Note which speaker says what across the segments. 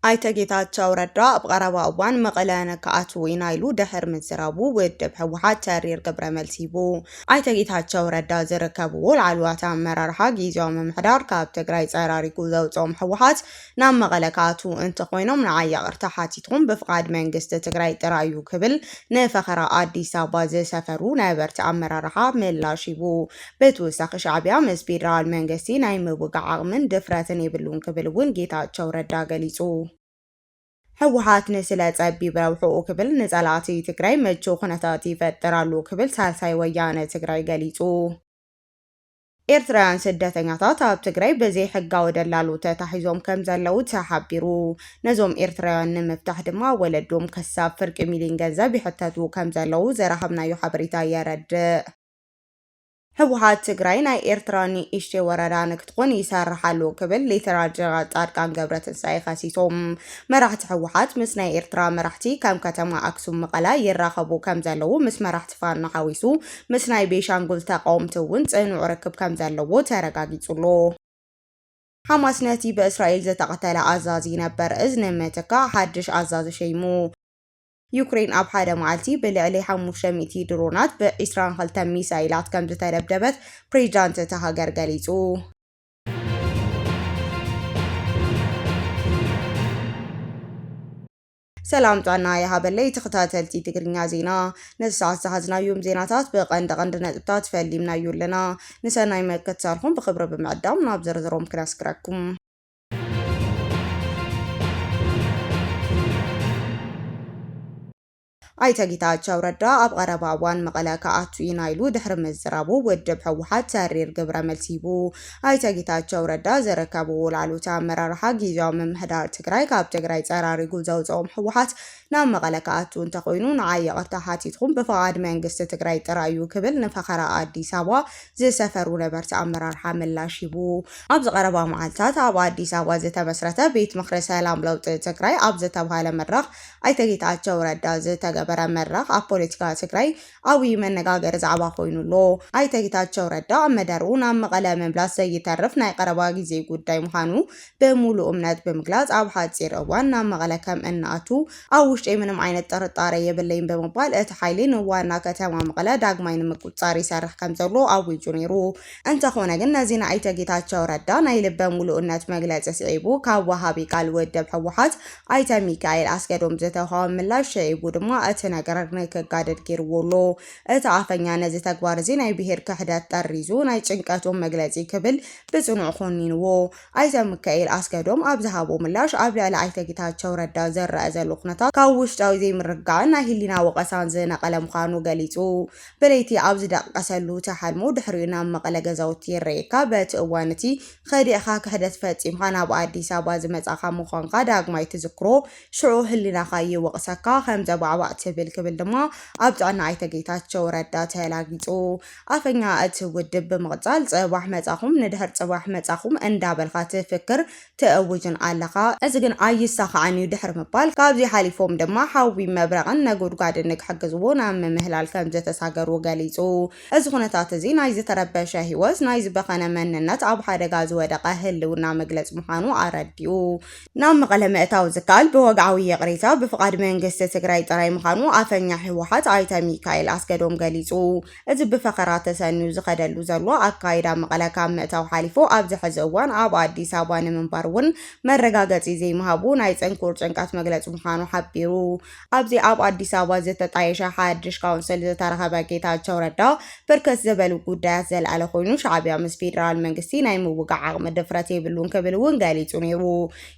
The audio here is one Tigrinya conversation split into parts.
Speaker 1: ኣይተ ጌታቸው ረዳ ኣብ ቀረባ እዋን መቐለ ነከኣትው ኢና ኢሉ ድሕር ምዝራቡ ውድብ ህወሓት ተሪር ግብረ መልሲ ሂቡ። ኣይተ ጌታቸው ረዳ ዝርከብዎ ላዕለዋት ኣመራርሓ ጊዜያዊ ምምሕዳር ካብ ትግራይ ፀራሪጉ ዘውፅኦም ህወሓት ናብ መቐለ ከኣትው እንተኾይኖም ንዓይ ቅርታ ሓቲትኩም ብፍቃድ መንግስቲ ትግራይ ጥራይ እዩ ክብል ንፈኸራ ኣዲስ ኣበባ ዝሰፈሩ ነበርቲ ኣመራርሓ ምላሽ ሂቡ። ብተወሳኺ ሻዕብያ ምስ ፌደራል መንግስቲ ናይ ምውጋዕ ዓቕምን ድፍረትን የብሉን ክብል እውን ጌታቸው ረዳ ገሊጹ። ህወሓት ንስለ ፀቢብ ረብሕኡ ክብል ንፀላእቲ ትግራይ ምቹው ኩነታት ይፈጥራሉ ክብል ሳልሳይ ወያነ ትግራይ ገሊጹ። ኤርትራውያን ስደተኛታት ኣብ ትግራይ ብዘይ ሕጋዊ ደላሉ ተታሒዞም ከም ዘለው ተሓቢሩ። ነዞም ኤርትራውያን ንምፍታሕ ድማ ወለዶም ክሳብ ፍርቂ ሚሊዮን ገንዘብ ይሕተቱ ከም ዘለው ዘረኸብናዮ ሓበሬታ የረድእ። ህወሓት ትግራይ ናይ ኤርትራ ንእሽተይ ወረዳ ንክትኮን ይሰርሓሉ ክብል ሌተናል ጀነራል ጻድቃን ገብረትንሳኤ ከሲሶም። መራሕቲ ህወሓት ምስ ናይ ኤርትራ መራሕቲ ከም ከተማ ኣክሱም መቐለ ይራኸቡ ከም ዘለው ምስ መራሕቲ ፋኖ ሓዊሱ ምስ ናይ ቤንሻንጉል ተቃውምቲ እውን ጽኑዕ ርክብ ከም ዘለዎ ተረጋጊጹሎ። ሓማስ ነቲ በእስራኤል ዝተቐተለ ኣዛዚ ነበር እዝ ንምትካእ ሓድሽ ኣዛዚ ሸይሙ። ዩክሬን ኣብ ሓደ መዓልቲ ብልዕሊ 500 ድሮናት ብ22 ሚሳይላት ከም ዝተደብደበት ፕሬዝዳንት እታ ሃገር ገሊጹ። ሰላም ጣና የሃበለይ ተኸታተልቲ ትግርኛ ዜና ነሰዓት ዝሓዝናዮም ዜናታት ብቐንዲ ነጥብታት ፈሊምናዩ ኣለና። ንሰናይ መከታተልኩም ብኽብሪ ብምዕዳም ናብ ዝርዝሮም ክነስክረኩም። ኣይተ ጌታቸው ረዳ ኣብ ቀረባ እዋን መቐለ ከኣትው ኢና ኢሉ ድሕሪ ምዝራቡ ውድብ ህወሓት ተሪር ግብረ መልሲ ሂቡ። ኣይተ ጌታቸው ረዳ ዝርከብዎ ላዕለዎት ኣመራርሓ ጊዜያዊ ምምሕዳር ትግራይ ካብ ትግራይ ፀራሪጉ ዘውፅኦም ህወሓት ናብ መቐለ ከኣትው እንተኾይኑ ንዓይ ቅርታ ሓቲትኩም ብፍቃድ መንግስቲ ትግራይ ጥራይ እዩ ክብል ንፈኸራ ኣዲስ ኣበባ ዝሰፈሩ ነበርቲ ኣመራርሓ ምላሽ ሂቡ። ኣብ ዝቐረባ መዓልትታት ኣብ ኣዲስ ኣበባ ዝተመስረተ ቤት ምክሪ ሰላም ለውጢ ትግራይ ኣብ ዝተባሃለ መድረኽ ኣይተ ጌታቸው ረዳ ዝተገበረ መድረኽ ኣብ ፖለቲካ ትግራይ ዓብይ መነጋገሪ ዛዕባ ኮይኑሎ። ኣይተ ጌታቸው ረዳ ኣብ መደርኡ ናብ መቐለ ምምላስ ዘይተርፍ ናይ ቀረባ ግዜ ጉዳይ ምዃኑ ብሙሉእ እምነት ብምግላጽ ኣብ ሓፂር እዋን ናብ መቐለ ከም እናኣቱ ኣብ ውሽጢ ምንም ዓይነት ጥርጣሬ የብለይን ብምባል እቲ ሓይሊ ንዋና ከተማ መቐለ ዳግማይ ንምቁፅጻር ይሰርሕ ከም ዘሎ ኣዊጁ ነይሩ። እንተኾነ ግን ነዚ ናይ ኣይተ ጌታቸው ረዳ ናይ ልበ ሙሉእነት መግለፂ ስዒቡ ካብ ወሃቢ ቃል ውድብ ህወሓት ኣይተ ሚካኤል ኣስገዶም ዝተውሃበ ምላሽ ስዒቡ ድማ እቲ ነገር ንክጋደድ ገይርዎሎ። እቲ ኣፈኛ ነዚ ተግባር እዚ ናይ ብሄር ክሕደት ጠሪዙ ናይ ጭንቀቶም መግለፂ ክብል ብጽኑዕ ኮኒንዎ። ኣይተ ሚካኤል ኣስገዶም ኣብ ዝሃቦ ምላሽ ኣብ ልዕሊ ኣይተ ጌታቸው ረዳ ዝረአ ዘሎ ኩነታት ካብ ውሽጣዊ ዘይምርጋዕን ናይ ህሊና ወቀሳን ዝነቐለ ምዃኑ ገሊጹ። ብለይቲ ኣብ ዝደቀሰሉ ተሓልሙ ድሕሪኡ ናብ መቐለ ገዛውቲ ይርአየካ በቲ እዋን እቲ ከዲእኻ ክሕደት ፈፂምካ ናብ ኣዲስ ኣበባ ዝመጻኻ ምዃንካ ዳግማይ ትዝክሮ ሽዑ ህሊናኻ ይወቕሰካ ከም ዘባዕባዕ ትብል ክብል ድማ ኣብ ጥዕና ኣይተ ጌታቸው ረዳ ተላጊጹ። ኣፈኛ እቲ ውድብ ብምቕጻል ጽባሕ መጻኹም ንድሕር ጽባሕ መጻኹም እንዳበልካ ትፍክር ትእውጅን ኣለኻ። እዚ ግን ኣይሳኻዓኒ ድሕሪ ምባል ካብዚ ሓሊፎም ድማ ሓዊ መብረቕን ነጎድጓድን ክሕግዝዎ ናብ ምምህላል ከም ዝተሳገሩ ገሊጹ። እዚ ኩነታት እዚ ናይ ዝተረበሸ ህይወት ናይ ዝበኸነ መንነት ኣብ ሓደጋ ዝወደቐ ህልውና መግለጽ ምዃኑ ኣረዲኡ። ናብ መቐለ ምእታው ዝከኣል ብወግዓዊ የቕሬታ ብፍቃድ መንግስቲ ትግራይ ጥራይ ምዃኑ ኣፈኛ ህወሓት ኣይተ ሚካኤል ኣስገዶም ገሊጹ። እዚ ብፈኸራ ተሰንዩ ዝኸደሉ ዘሎ ኣካይዳ መቐለ ካብ ምእታው ሓሊፉ ኣብዚ ሕዚ እዋን ኣብ ኣዲስ ኣበባ ንምንባር እውን መረጋገፂ ዘይምሃቡ ናይ ፅንኩር ጭንቀት መግለፂ ምዃኑ ሓቢሩ። ኣብዚ ኣብ ኣዲስ ኣበባ ዝተጣየሸ ሓድሽ ካውንስል ዝተረኸበ ጌታቸው ረዳ ብርከት ዝበሉ ጉዳያት ዘለዓለ ኮይኑ ሻዕብያ ምስ ፌደራል መንግስቲ ናይ ምውጋዕ ዓቕሚ ድፍረት የብሉን ክብል እውን ገሊጹ ነይሩ።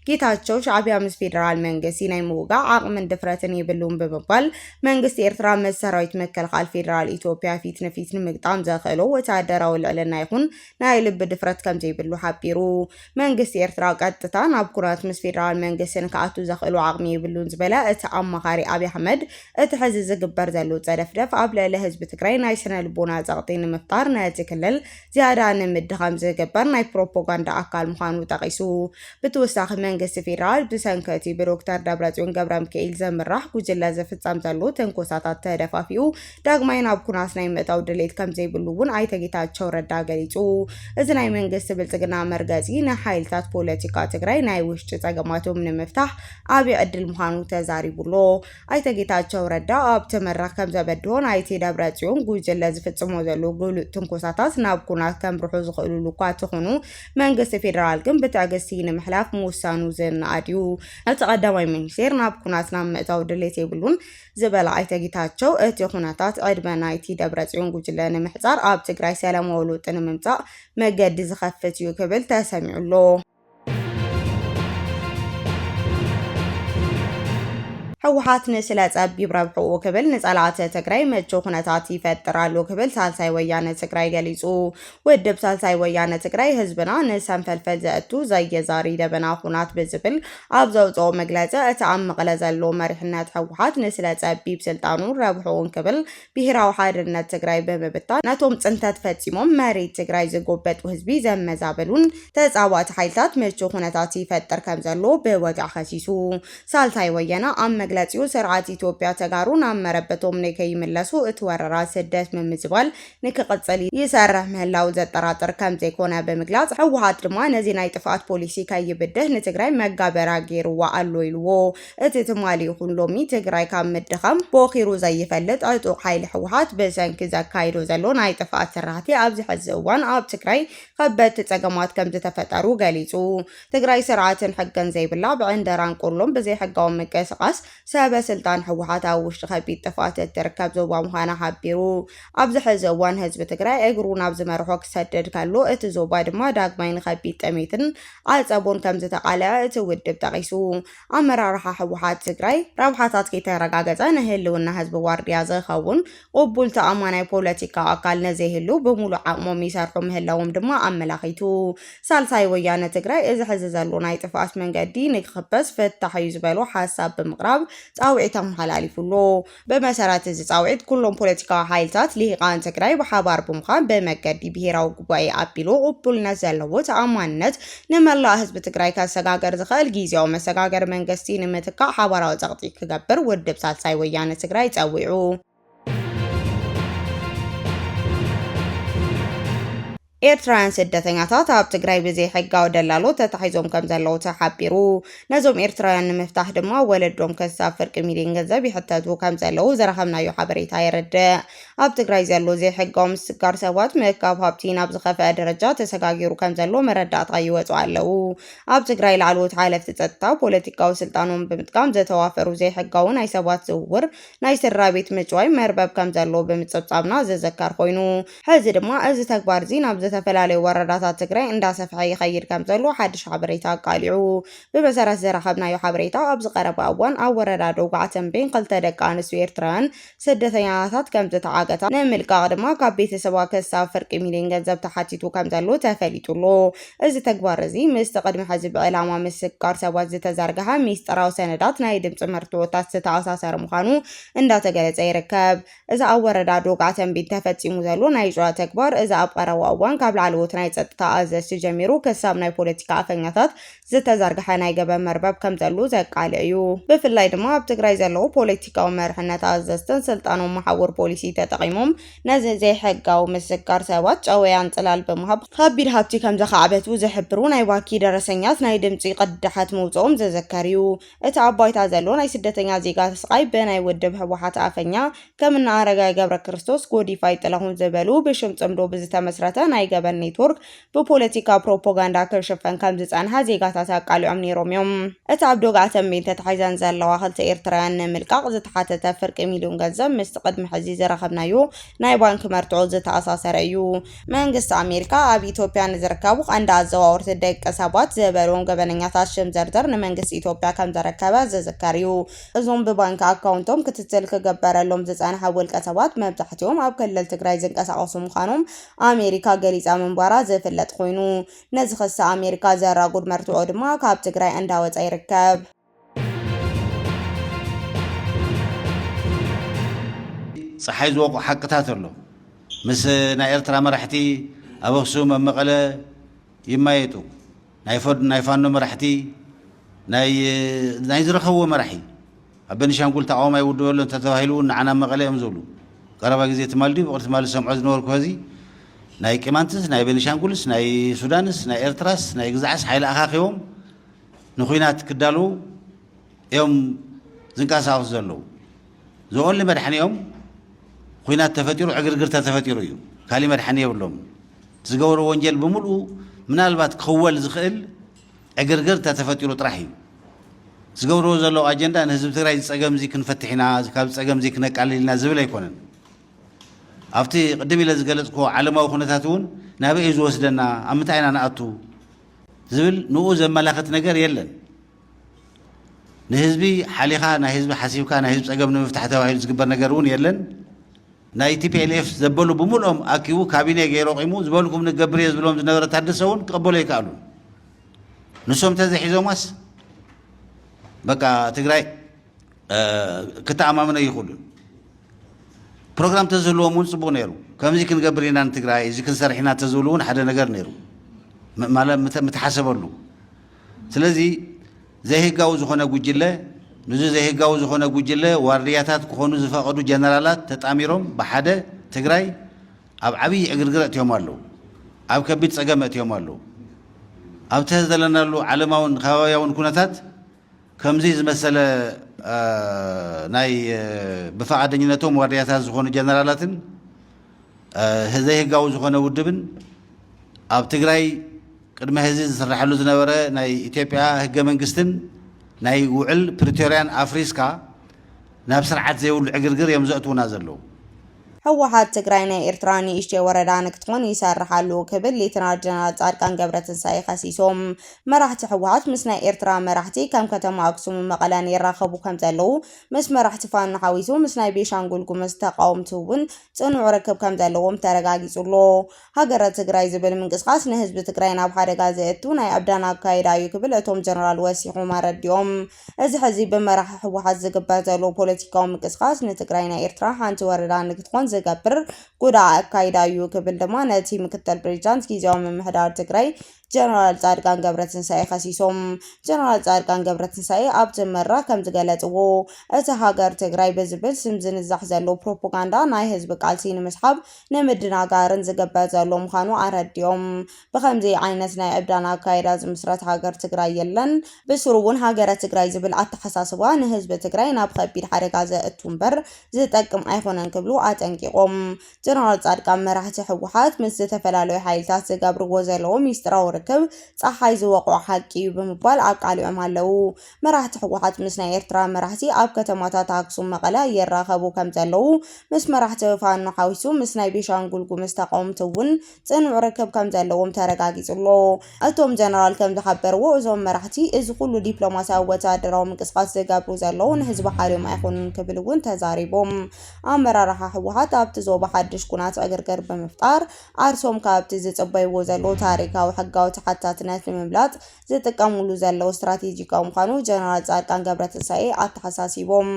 Speaker 1: ጌታቸው ሻዕብያ ምስ ፌደራል መንግስቲ ናይ ምውጋዕ ዓቕምን ድፍረትን የብሉን ብምባል መንግስቲ ኤርትራ ምስ ሰራዊት መከላኸሊ ፌደራል ኢትዮጵያ ፊት ንፊት ንምግጣም ዘኽእሎ ወታደራዊ ልዕልና ይኹን ናይ ልቢ ድፍረት ከም ዘይብሉ ሓቢሩ። መንግስቲ ኤርትራ ቀጥታ ናብ ኩናት ምስ ፌደራል መንግስቲ ንክኣቱ ዘኽእሎ ዓቕሚ የብሉን ዝበለ እቲ ኣማኻሪ ኣብይ ኣሕመድ እቲ ሕዚ ዝግበር ዘሎ ፀደፍደፍ ኣብ ልዕሊ ህዝቢ ትግራይ ናይ ስነ ልቦና ፀቕጢ ንምፍጣር ነቲ ክልል ዝያዳ ንምድኻም ዝግበር ናይ ፕሮፓጋንዳ ኣካል ምዃኑ ጠቒሱ። ብተወሳኺ መንግስቲ ፌደራል ብሰንከቲ ብዶክተር ደብረጽዮን ገብረ ሚካኤል ዘምራሕ ጉጅለ ዝፍጸም ከምዘሎ ተንኮሳታት ተደፋፊኡ ዳግማይ ናብ ኩናት ናይ ምእታው ድሌት ከምዘይብሉ እውን ኣይተ ጌታቸው ረዳ ገሊጹ እዚ ናይ መንግስቲ ብልጽግና መርገጺ ንሓይልታት ፖለቲካ ትግራይ ናይ ውሽጢ ጸገማቶም ንምፍታሕ ዓብይ ዕድል ምዃኑ ተዛሪቡሎ ኣይተ ጌታቸው ረዳ ኣብ ተመራኽ ከም ዘበድሆን ኣይቲ ደብረጽዮን ጉጅለ ዝፍጽሞ ዘሎ ጉሉእ ትንኮሳታት ናብ ኩናት ከምርሑ ዝኽእሉ እኳ ትኾኑ መንግስቲ ፌደራል ግን ብትዕግስቲ ንምሕላፍ ምውሳኑ ዝነኣድዩ እቲ ቀዳማይ ሚኒስቴር ናብ ኩናት ናብ ምእታው ድሌት የብሉን ዝበላ ኣይተ ጌታቸው እቲ ኩናታት ዕድመ ናይቲ ደብረጽዮን ጉጅለ ንምሕጻር ኣብ ትግራይ ሰላማዊ ለውጢ ንምምጻእ መገዲ ዝኸፍት እዩ ክብል ተሰሚዑሎ ህወሓት ንስለ ጸቢብ ረብሕኡ ክብል ንጸላእቲ ትግራይ ምቹ ኩነታት ይፈጥራሉ ክብል ሳልሳይ ወያነ ትግራይ ገሊጹ ውድብ ሳልሳይ ወያነ ትግራይ ህዝብና ንሰንፈልፈል ዘእቱ ዘየዛሪ ደበና ኩናት ብዝብል ኣብ ዘውፅኦ መግለጺ እቲ ኣብ መቐለ ዘሎ መሪሕነት ህወሓት ንስለ ጸቢብ ስልጣኑ ረብሕኡን ክብል ብሄራዊ ሓድነት ትግራይ ብምብታን ነቶም ጽንተት ፈጺሞም መሬት ትግራይ ዝጎበጡ ህዝቢ ዘመዛበሉን ተጻዋቲ ሓይልታት ምቹ ኩነታት ይፈጥር ከም ዘሎ ብወግዕ ከሲሱ ሳልሳይ ወያነ ኣብ መግለጺኡ ስርዓት ኢትዮጵያ ተጋሩ ናብ መረበቶም ንከይምለሱ እቲ ወረራ ስደት ምምዝባል ንክቕጽል ይሰርሕ ምህላው ዘጠራጥር ከም ዘይኮነ ብምግላጽ ህወሓት ድማ ነዚ ናይ ጥፍኣት ፖሊሲ ከይብድህ ንትግራይ መጋበራ ገይርዋ ኣሎ ኢልዎ እቲ ትማሊ ይኹን ሎሚ ትግራይ ካብ ምድኻም ቦኺሩ ዘይፈልጥ ዕጡቕ ሓይሊ ህወሓት ብሰንኪ ዘካይዶ ዘሎ ናይ ጥፍኣት ስራሕቲ ኣብዚ ሕዚ እዋን ኣብ ትግራይ ከበድቲ ጸገማት ከም ዝተፈጠሩ ገሊጹ ትግራይ ስርዓትን ሕግን ዘይብላ ብዕንደራን ቆሎም ብዘይሕጋዊ ምንቅስቓስ ሰበ ስልጣን ህወሓት ኣብ ውሽጢ ከቢድ ጥፍኣት እትርከብ ዞባ ምዃና ሓቢሩ ኣብዚ ሕዚ እዋን ህዝቢ ትግራይ እግሩ ናብ ዝመርሖ ክሰደድ ከሎ እቲ ዞባ ድማ ዳግማይ ንከቢድ ጠሜትን ዓፀቦን ከም ዝተቃልዐ እቲ ውድብ ጠቂሱ ኣመራርሓ ህወሓት ትግራይ ረብሓታት ከይተረጋገፀ ንህልውና ህዝቢ ዋርድያ ዝኸውን ቅቡል ተኣማናይ ፖለቲካ ኣካል ነዘይህሉ ብሙሉእ ዓቕሞም ይሰርሑ ምህላዎም ድማ ኣመላኺቱ ሳልሳይ ወያነ ትግራይ እዚ ሕዚ ዘሎ ናይ ጥፍኣት መንገዲ ንክኽበስ ፍታሕ እዩ ዝበሎ ሓሳብ ብምቕራብ ጻውዒት ተመሓላሊፉሎ በመሰረት እዚ ጻውዒት ኩሎም ፖለቲካዊ ሓይልታት ልሂቃን ትግራይ ብሓባር ብምዃን በመገዲ ብሄራዊ ጉባኤ ኣቢሉ ቅቡልነት ዘለዎ ተኣማንነት ንመላእ ህዝቢ ትግራይ ከሰጋገር ዝኽእል ጊዜያዊ መሰጋገር መንግስቲ ንምትካእ ሓባራዊ ጸቕጢ ክገብር ውድብ ሳልሳይ ወያነ ትግራይ ጸዊዑ ኤርትራውያን ስደተኛታት ኣብ ትግራይ ብዘይ ሕጋዊ ደላሎ ተታሒዞም ከም ዘለዉ ተሓቢሩ ነዞም ኤርትራውያን ንምፍታሕ ድማ ወለዶም ክሳብ ፍርቂ ሚልዮን ገንዘብ ይሕተቱ ከም ዘለዉ ዝረኸብናዮ ሓበሬታ የርድእ ኣብ ትግራይ ዘሎ ዘይ ሕጋዊ ምስጋር ሰባት ምእካብ ሃብቲ ናብ ዝኸፍአ ደረጃ ተሰጋጊሩ ከም ዘሎ መረዳእታ ይወፁ ኣለዉ ኣብ ትግራይ ላዕለዎት ሓለፍቲ ጸጥታ ፖለቲካዊ ስልጣኖም ብምጥቃም ዘተዋፈሩ ዘይ ሕጋዊ ናይ ሰባት ዝውውር ናይ ስድራ ቤት ምጭዋይ መርበብ ከም ዘሎ ብምጽብጻብና ዝዝከር ኮይኑ ሕዚ ድማ እዚ ተግባር እዚ ናብ ዝተፈላለዩ ወረዳታት ትግራይ እንዳሰፍሐ ይኸይድ ከም ዘሎ ሓድሽ ሓበሬታ ቃሊዑ ብመሰረት ዝረኸብናዮ ሓበሬታ ኣብ ዝቐረበ እዋን ኣብ ወረዳ ደውጋዕ ተንቤን ክልተ ደቂ ኣንስትዮ ኤርትራውያን ስደተኛታት ከም ዝተዓገታ ንምልቃቕ ድማ ካብ ቤተሰባ ክሳብ ፍርቂ ሚልዮን ገንዘብ ተሓቲቱ ከም ዘሎ ተፈሊጡሎ እዚ ተግባር እዚ ምስቲ ቅድሚ ሕዚ ብዕላማ ምስጋር ሰባት ዝተዘርግሐ ሚስጥራዊ ሰነዳት ናይ ድምፂ መርትዖታት ዝተኣሳሰረ ምዃኑ እንዳተገለጸ ይርከብ እዚ ኣብ ወረዳ ደውጋዕ ተንቤን ተፈጺሙ ዘሎ ናይ ጨዋ ተግባር እዚ ኣብ ቀረባ እዋን ካብ ላዕለዎት ናይ ጸጥታ ኣዘዝቲ ጀሚሩ ክሳብ ናይ ፖለቲካ ኣፈኛታት ዝተዘርግሐ ናይ ገበን መርበብ ከም ዘሎ ዘቃልዕ እዩ ብፍላይ ድማ ኣብ ትግራይ ዘለዉ ፖለቲካዊ መርሕነት ኣዘዝትን ስልጣኖም መሓውር ፖሊሲ ተጠቒሞም ነዚ ዘይሕጋዊ ምስጋር ሰባት ጨወያን ጽላል ብምሃብ ከቢድ ሃብቲ ከም ዘኻዕበቱ ዝሕብሩ ናይ ባንኪ ደረሰኛት ናይ ድምፂ ቅድሓት ምውፅኦም ዝዝከር እዩ እቲ ኣብ ባይታ ዘሎ ናይ ስደተኛ ዜጋ ተስቃይ ብናይ ውድብ ህወሓት ኣፈኛ ከም ኣረጋይ ገብረ ክርስቶስ ጎዲፋይ ጥላሁን ዝበሉ ብሽም ጽምዶ ብዝተመስረተ ናይ ገበን ኔትወርክ ብፖለቲካ ፕሮፓጋንዳ ክሽፈን ከም ዝጸንሐ ዜጋታት ኣቃሊዖም ነይሮም እዮም እቲ ኣብ ደውጋዕ ተንቤን ተታሒዘን ዘለዋ ክልተ ኤርትራውያን ንምልቃቕ ዝተሓተተ ፍርቂ ሚልዮን ገንዘብ ምስቲ ቅድሚ ሕዚ ዝረኸብናዮ ናይ ባንኪ መርትዖ ዝተኣሳሰረ እዩ መንግስቲ ኣሜሪካ ኣብ ኢትዮጵያ ንዝርከቡ ቀንዲ ኣዘዋወርቲ ደቂ ሰባት ዝበሎም ገበነኛታት ሽም ዘርዘር ንመንግስቲ ኢትዮጵያ ከም ዘረከበ ዝዝከር እዩ እዞም ብባንኪ ኣካውንቶም ክትትል ክገበረሎም ዝጸንሐ ውልቀ ሰባት መብዛሕትኦም ኣብ ክልል ትግራይ ዝንቀሳቐሱ ምዃኖም ኣሜሪካ ገሊጻ ምንባራ ዝፍለጥ ኮይኑ ነዚ ክስ ኣሜሪካ ዘራጉድ መርትዖ ድማ ካብ ትግራይ እንዳወጻ ይርከብ
Speaker 2: ፀሓይ ዝወቁ ሓቅታት ኣሎ ምስ ናይ ኤርትራ መራሕቲ ኣብ ኣክሱም ኣብ መቐለ ይማየጡ ናይ ፋኖ መራሕቲ ናይ ዝረኸብዎ መራሒ በቤኒሻንጉል ተቃውሞ ይውደሉ ተተባሂሉ ንዓና መቀለ እምዘሉ ቀረባ ጊዜ ትማልዲ በቅርት ማለት ሰምዖ ዝነበርኩ ከዚ ናይ ቅማንትስ ናይ ቤኒሻንጉልስ ናይ ሱዳንስ ናይ ኤርትራስ ናይ ግዛዕስ ሓይሊ ኣኻኺቦም ንኹናት ክዳሉ እዮም ዝንቀሳቐሱ ዘለዉ ዝኦንሊ መድሓኒኦም ኩናት ተፈጢሩ ዕግርግርታ ተፈጢሩ እዩ ካሊ መድሓኒ የብሎም ዝገበሮ ወንጀል ብምሉኡ ምናልባት ክኽወል ዝኽእል ዕግርግርታ ተፈጢሩ ጥራሕ እዩ ዝገብሮ ዘሎ ኣጀንዳ ንህዝቢ ትግራይ ዝፀገም እዚ ክንፈትሕ ኢና ካብ ፀገም እዚ ክነቃልል ኢና ዝብል ኣይኮነን ኣብቲ ቅድም ኢለ ዝገለጽክዎ ዓለማዊ ኩነታት እውን ናበይ እዩ ዝወስደና ኣብ ምንታይ ኢና ንኣቱ ዝብል ንኡ ዘመላኽት ነገር የለን ንህዝቢ ሓሊኻ ናይ ህዝቢ ሓሲብካ ናይ ህዝቢ ፀገም ንምፍታሕ ተባሂሉ ዝግበር ነገር እውን የለን ናይ TPLF ዘበሉ ብምልኦም ኣኪቡ ካቢነ ገይሮ ቂሙ ዝበልኩም ንገብር እየ ዝብሎም ዝነበረ ታደሰ እውን ክቕበሉ ይከኣሉ ንሶም ተዘሒዞማስ በቃ ትግራይ ክተኣማምነ ይኽእሉ ፕሮግራም ተዝህልዎም እውን ፅቡቅ ነይሩ ከምዚ ክንገብር ኢና ንትግራይ እዚ ክንሰርሕ ኢና ተዝብሉ እውን ሓደ ነገር ነይሩ ምትሓሰበሉ ስለዚ ዘይህጋዊ ዝኾነ ጉጅለ ንዚ ዘይህጋዊ ዝኾነ ጉጅለ ዋርድያታት ክኾኑ ዝፈቐዱ ጀነራላት ተጣሚሮም ብሓደ ትግራይ ኣብ ዓብዪ ዕግርግር እትዮም ኣለዉ ኣብ ከቢድ ፀገም እትዮም ኣለዉ ኣብ ተዘለናሉ ዓለማውን ከባቢያውን ኩነታት ከምዚ ዝመሰለ ናይ ብፈቃደኝነቶም ዋርድያታት ዝኾኑ ጀነራላትን ዘይህጋዊ ዝኾነ ውድብን ኣብ ትግራይ ቅድመ ሕዚ ዝስራሐሉ ዝነበረ ናይ ኢትዮጵያ ህገ መንግስትን ናይ ውዕል ፕሪቶሪያን ኣፍሪስካ ናብ ስርዓት ዘይብሉ ዕግርግር እዮም ዘእትውና ዘለዉ
Speaker 1: ህወሓት ትግራይ ናይ ኤርትራ ንእሽተይ ወረዳ ንክትኮን ይሰርሓሉ ክብል ሌተናል ጀነራል ጻድቃን ገብረትንሳኤ ከሲሶም መራሕቲ ህወሓት ምስ ናይ ኤርትራ መራሕቲ ከም ከተማ ኣክሱም መቐለን ይራኸቡ ከም ዘለዉ ምስ መራሕቲ ፋኖ ሓዊሱ ምስ ናይ ቤኒሻንጉል ጉሙዝ ተቃውምቲ እውን ጽኑዕ ርክብ ከም ዘለዎም ተረጋጊጹሎ ሃገረ ትግራይ ዝብል ምንቅስቃስ ንህዝቢ ትግራይ ናብ ሓደጋ ዘእቱ ናይ ኣብዳና ኣካይዳ እዩ ክብል እቶም ጀነራል ወሲኾም ኣረዲኦም እዚ ሕዚ ብመራሒ ህወሓት ዝግበር ዘሎ ፖለቲካዊ ምንቅስቃስ ንትግራይ ናይ ኤርትራ ሓንቲ ወረዳ ንክትኮን ዝገብር ጉዳይ ኣካይዳ እዩ ክብል ድማ ነቲ ምክትል ፕሬዝዳንት ጊዜያዊ ምምሕዳር ትግራይ ጀነራል ጻድቃን ገብረትንሳኤ ከሲሶም ጀነራል ጻድቃን ገብረትንሳኤ ኣብ ዝመራ ከም ዝገለጽዎ እቲ ሃገር ትግራይ ብዝብል ስም ዝንዛሕ ዘሎ ፕሮፓጋንዳ ናይ ህዝቢ ቃልሲ ንምስሓብ ንምድናጋርን ዝግበር ዘሎ ምዃኑ ኣረዲኦም ብከምዚ ዓይነት ናይ ዕብዳና ኣካይዳ ዝምስረት ሃገር ትግራይ የለን ብስሩ እውን ሃገረ ትግራይ ዝብል ኣተሓሳስባ ንህዝቢ ትግራይ ናብ ከቢድ ሓደጋ ዘእቱ እምበር ዝጠቅም ኣይኮነን ክብሉ ኣጠንቂቖም ጀነራል ጻድቃን መራሕቲ ህወሓት ምስ ዝተፈላለዩ ሓይልታት ዝገብርዎ ዘለዎ ሚስጥራዊ ርክብ ፀሓይ ዝወቕዖ ሓቂ ብምባል ኣቃሊዖም ኣለዉ መራሕቲ ህወሓት ምስ ናይ ኤርትራ መራሕቲ ኣብ ከተማታት ኣክሱም መቐለ ይራኸቡ ከም ዘለዉ ምስ መራሕቲ ፋኖ ሓዊሱ ምስ ናይ ቤኒሻንጉል ጉሙዝ ተቃውምቲ እውን ጽኑዕ ርክብ ከም ዘለዎም ተረጋጊጹሎ እቶም ጀነራል ከም ዝሓበርዎ እዞም መራሕቲ እዚ ኩሉ ዲፕሎማስያዊ ወተሃደራዊ ምንቅስቃስ ዝገብሩ ዘለዉ ንህዝቢ ሓልዮም ኣይኮኑን ክብል እውን ተዛሪቦም ኣመራርሓ ህወሓት ኣብቲ ዞባ ሓድሽ ኩናት ዕግርግር ብምፍጣር ዓርሶም ካብቲ ዝጽበይዎ ዘሎ ታሪካዊ ሕጋዊ ተሓታትነት ንምምላጥ ዝጥቀሙሉ ዘለው ስትራቴጂካዊ ምዃኑ ጀነራል ጻድቃን ገብረትንሳኤ ኣተሓሳሲቦም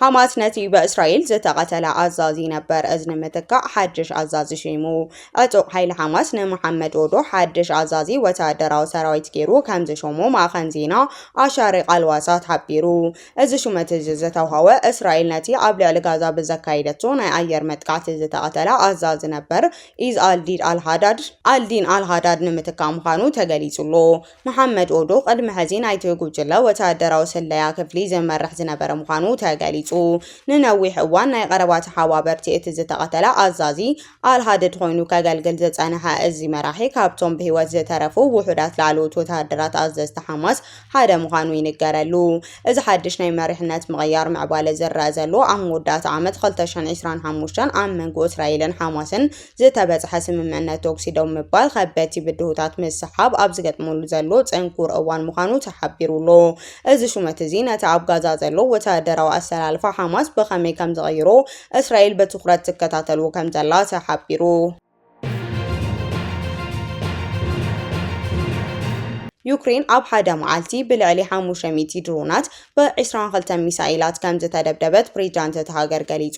Speaker 1: ሐማስ ነቲ በእስራኤል ዝተቀተለ አዛዚ ነበር እዝኒ ምትካእ ሓድሽ አዛዚ ሽሙ ዕጡቅ ኃይሊ ሐማስ ንመሐመድ ኦዶ ሓድሽ አዛዚ ወታደራዊ ሰራዊት ገይሩ ከም ዝሾሞ ማእኸን ዜና ኣሻሪ ቃልዋሳት ሓቢሩ እዚ ሹመት ዝተውሃወ እስራኤል ነቲ ኣብ ልዕሊ ጋዛ ብዘካይደቶ ናይ ኣየር መጥቃዕቲ ዝተቀተለ አዛዚ ነበር ኢዝ አልዲን አልሃዳድ ንምትካእ ምዃኑ ተገሊጹሎ መሐመድ ኦዶ ቅድሚ ሕዚ ናይቲ ጉጅለ ወታደራዊ ስለያ ክፍሊ ዝመርሕ ዝነበረ ምዃኑ ተገሊጹ ንነዊሕ እዋን ናይ ቀረባ ተሓባበርቲ እቲ ዝተቀተለ አዛዚ አልሃድድ ኮይኑ ከገልግል ዝጸንሐ እዚ መራሒ ካብቶም ብህይወት ዝተረፉ ውሑዳት ላዕለዎት ወታደራት ኣዘዝቲ ሐማስ ሓደ ምዃኑ ይንገረሉ እዚ ሓድሽ ናይ መሪሕነት ምቕያር ምዕባለ ዝረአ ዘሎ ኣብ መወዳእታ ዓመት 2025 ኣብ መንጎ እስራኤልን ሐማስን ዝተበጽሐ ስምምዕነት ተኩሲ ደው ምባል ከበድቲ ብድሆታት ምስሓብ ኣብ ዝገጥመሉ ዘሎ ጽንኩር እዋን ምዃኑ ተሓቢሩሎ እዚ ሹመት እዚ ነቲ ኣብ ጋዛ ዘሎ ወታደራዊ ኣሰላልፋ ሐማስ በኸመይ ከም ዝቀይሮ እስራኤል በትኩረት ትከታተሉ ከም ዘላ ተሓቢሩ ዩክሬን ኣብ ሓደ መዓልቲ ብልዕሊ 500 ድሮናት ብ22 ሚሳኤላት ከም ዝተደብደበት ፕሬዝዳንት እቲ ሃገር ገሊጹ።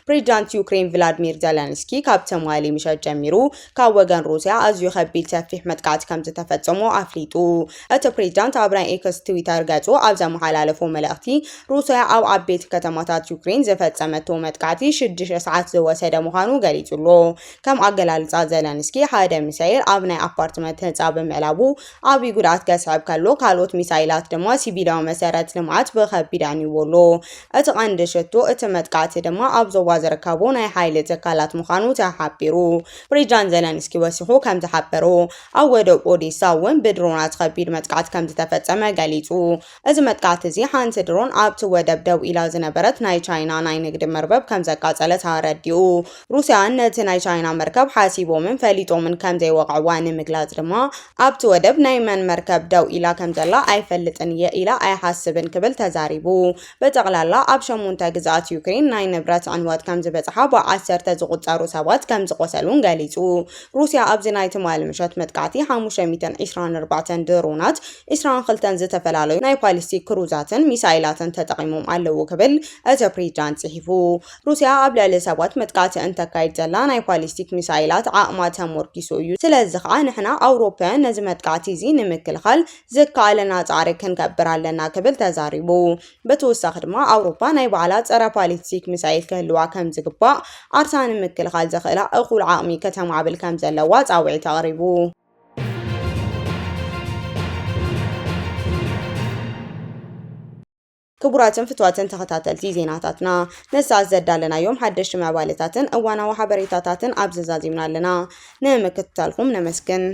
Speaker 1: ፕሬዝዳንት ዩክሬን ቭላድሚር ዘለንስኪ ካብ ተማሊ ምሸት ጀሚሩ ካብ ወገን ሩስያ ኣዝዩ ከቢድ ሰፊሕ መጥቃዕቲ ከም ዝተፈጸሙ ኣፍሊጡ። እቲ ፕሬዝዳንት ኣብ ናይ ኤክስ ትዊተር ገጹ ኣብ ዘመሓላለፎ መልእኽቲ ሩስያ ኣብ ዓበይቲ ከተማታት ዩክሬን ዘፈጸመቶ መጥቃዕቲ 6 ሰዓት ዝወሰደ ምዃኑ ገሊጹሎ። ከም ኣገላልጻ ዘለንስኪ ሓደ ሚሳኤል ኣብ ናይ ኣፓርትመንት ህንጻ ብምዕላቡ ዓብዪ ጉድኣት ከስዕብ ከሎ ካልኦት ሚሳኤላት ድማ ሲቪላዊ መሰረት ልምዓት ብኸቢድ ኣዕንይዎሎ። እቲ ቀንዲ ሽቶ እቲ መጥቃዕቲ ድማ ኣብ ዞባ ዝርከቡ ናይ ሓይሊ ትካላት ምዃኑ ተሓቢሩ። ፕሬዝዳንት ዘለንስኪ ወሲኹ ከም ዝሓበሩ ኣብ ወደብ ኦዴሳ እውን ብድሮናት ከቢድ መጥቃዕቲ ከም ዝተፈጸመ ገሊጹ። እዚ መጥቃዕቲ እዚ ሓንቲ ድሮን ኣብቲ ወደብ ደው ኢላ ዝነበረት ናይ ቻይና ናይ ንግዲ መርበብ ከም ዘቃጸለት ኣረዲኡ። ሩስያ ነቲ ናይ ቻይና መርከብ ሓሲቦምን ፈሊጦምን ከም ዘይወቅዕዋ ንምግላጽ ድማ ኣብቲ ወደብ ናይ መን መርከብ ደው ኢላ ከም ዘላ ኣይፈልጥን እየ ኢላ ኣይሓስብን ክብል ተዛሪቡ። በጠቕላላ ኣብ 8 ግዛኣት ዩክሬን ናይ ንብረት ዕንወት ከም ዝበጽሓ ብ10 ዝቁጸሩ ሰባት ከም ዝቆሰሉን ገሊጹ። ሩስያ ኣብዚ ናይ ትማሊ ምሸት መጥቃዕቲ 524 ድሮናት 22 ዝተፈላለዩ ናይ ፓሊስቲክ ክሩዛትን ሚሳኤላትን ተጠቂሞም ኣለዉ ክብል እቲ ፕሬዝዳንት ጽሒፉ። ሩስያ ኣብ ልዕሊ ሰባት መጥቃዕቲ እንተካይድ ዘላ ናይ ፓሊስቲክ ሚሳኤላት ዓቕማ ተሞርኪሱ እዩ። ስለዚ ከዓ ንሕና ኣውሮፓውያን ነዚ መጥቃዕቲ እዚ ንምክልኻል ዝከኣለና ጻዕሪ ክንገብር ኣለና ክብል ተዛሪቡ። ብተወሳኺ ድማ ኣውሮፓ ናይ ባዕላ ጸረ ፓሊስቲክ ሚሳኤል ክህልዋ ከም ዝግባእ ዓርሳ ንምክልኻል ዘኽእላ እኹል ዓቕሚ ከተማዕብል ከም ዘለዋ ጻውዒት ኣቕሪቡ። ክቡራትን ፍትዋትን ተኸታተልቲ ዜናታትና ነሳት ዘዳለናዮም ሓደሽቲ ምዕባለታትን እዋናዊ ሓበሬታታትን ኣብ ዘዛዚምና ኣለና። ንምክትታልኩም ነመስግን።